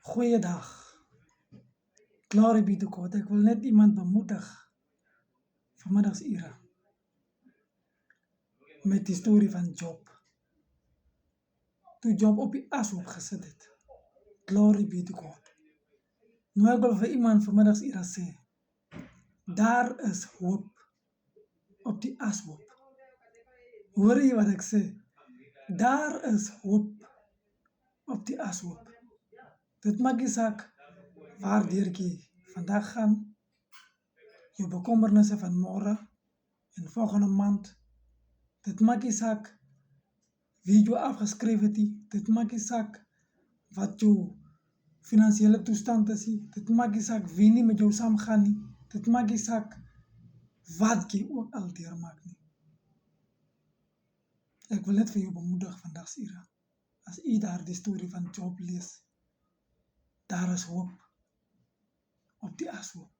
Goeiedag. Glory be to God. Ek wil net iemand bemoedig vanmiddagsure met die storie van Job. Toe Job op die ashoop gesit het. Glory be to God. Nou ek wil vir iemand vanmiddagsure sê, daar is hoop op die ashoop. Hoor jy wat ek sê? Daar is hoop op die ashoop. Dit maak nie saak waardeur jy vandag gaan, jou bekommernisse van môre en volgende maand. Dit maak nie saak wie jou afgeskryf het nie. Dit maak nie saak wat jou finansiële toestand is nie. Dit maak nie saak wie nie met jou saamgaan nie. Dit maak nie saak wat jy ook al deurmaak nie. Ek wil net vir jou bemoedig vandagsure. As jy daar die storie van Job lees, daar is hoop op die ashoop.